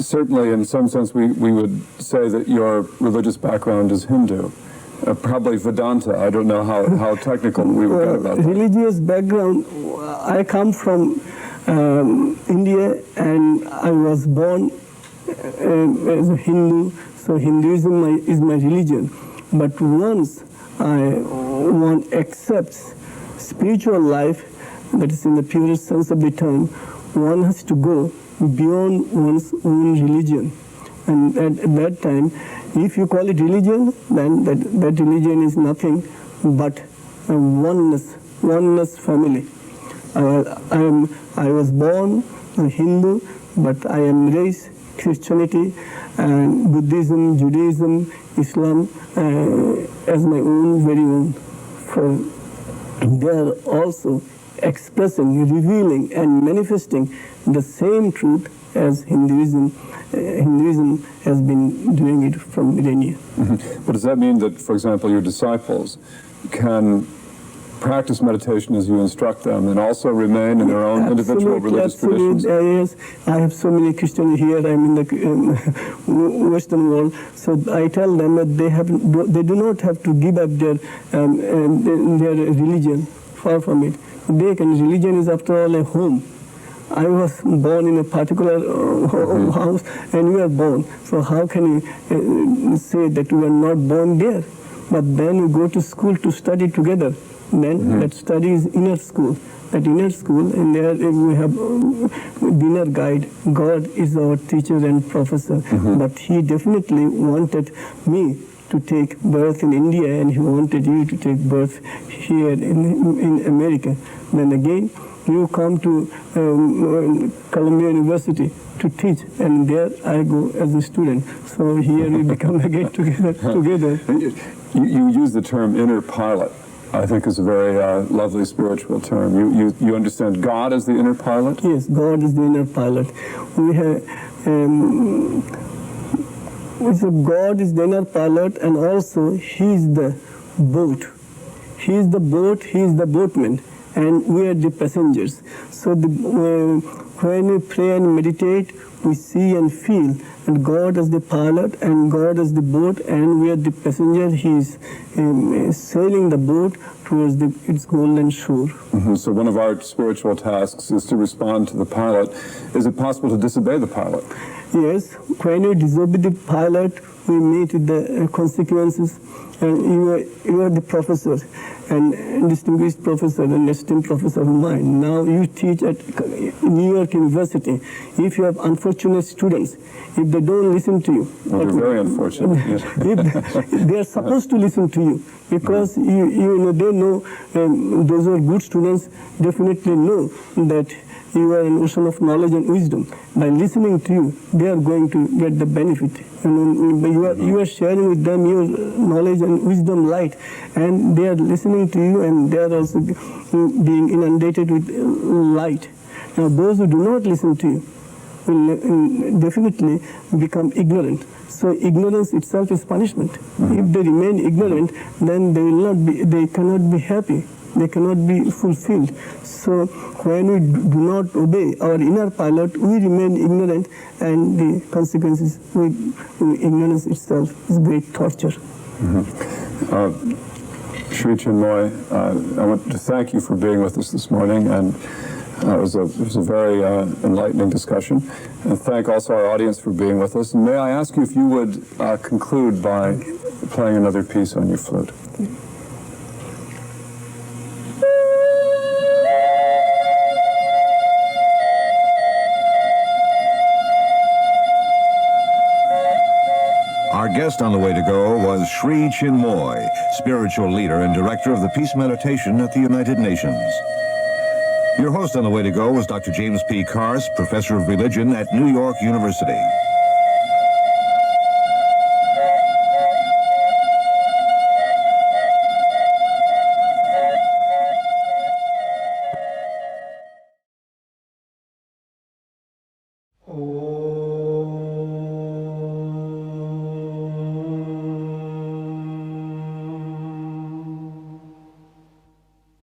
certainly, in some sense, we would say that your religious background is Hindu. Probably Vedanta. I don't know how technical we would get about that. Religious background, I come from India, and I was born as a Hindu, so Hinduism is my religion. But once one accepts spiritual life, that is in the purest sense of the term, one has to go beyond one's own religion. And at that time, if you call it religion, then that religion is nothing but a oneness family. I was born a Hindu, but I embrace Christianity and Buddhism, Judaism, Islam as my own, very own. For they are also expressing, revealing, and manifesting the same truth as Hinduism. Hinduism has been doing it from millennia. But does that mean that, for example, your disciples can practice meditation as you instruct them and also remain in their own individual religious traditions? Yes, I have so many Christians here. I'm in the Western world, so I tell them that they do not have to give up their religion. Far from it. Religion is after all a home. I was born in a particular house, and you are born. So how can you say that you are not born there? But then you go to school to study together. Then that study is inner school. That inner school, and there we have the inner guide. God is our teacher and professor. But he definitely wanted me to take birth in India, and he wanted you to take birth here in America. Then again, you come to Columbia University to teach, and there I go as a student. So here we become again together. You use the term inner pilot. I think is a very lovely spiritual term. You understand God as the inner pilot? Yes, God is the inner pilot. We have so God is the inner pilot, and also He is the boat. He is the boat. He is the boatman, and we are the passengers. So when we pray and meditate, we see and feel, and God is the pilot, and God is the boat, and we are the passenger. He is sailing the boat towards its golden shore. So one of our spiritual tasks is to respond to the pilot. Is it possible to disobey the pilot? Yes, when you disobey the pilot, we meet with the consequences. And you are the professor, and distinguished professor, and esteemed professor of mine. Now you teach at New York University. If you have unfortunate students, if they don't listen to you, well, they're very unfortunate. They are supposed to listen to you, because you know, they know, those who are good students definitely know that you are an ocean of knowledge and wisdom. By listening to you, they are going to get the benefit. You are sharing with them your knowledge and wisdom light, and they are listening to you, and they are also being inundated with light. Now those who do not listen to you will definitely become ignorant. So ignorance itself is punishment. If they remain ignorant, then they cannot be happy. They cannot be fulfilled. So when we do not obey our inner pilot, we remain ignorant, and the consequences with ignorance itself is great torture. Shri Чинмой, I want to thank you for being with us this morning, and it was a very enlightening discussion. And thank also our audience for being with us. And may I ask you if you would conclude by playing another piece on your flute? Our guest on The Way to Go was Shri Чинмой, spiritual leader and director of the Peace Meditation at the United Nations. Your host on The Way to Go was Dr. James P. Kars, professor of religion at New York University.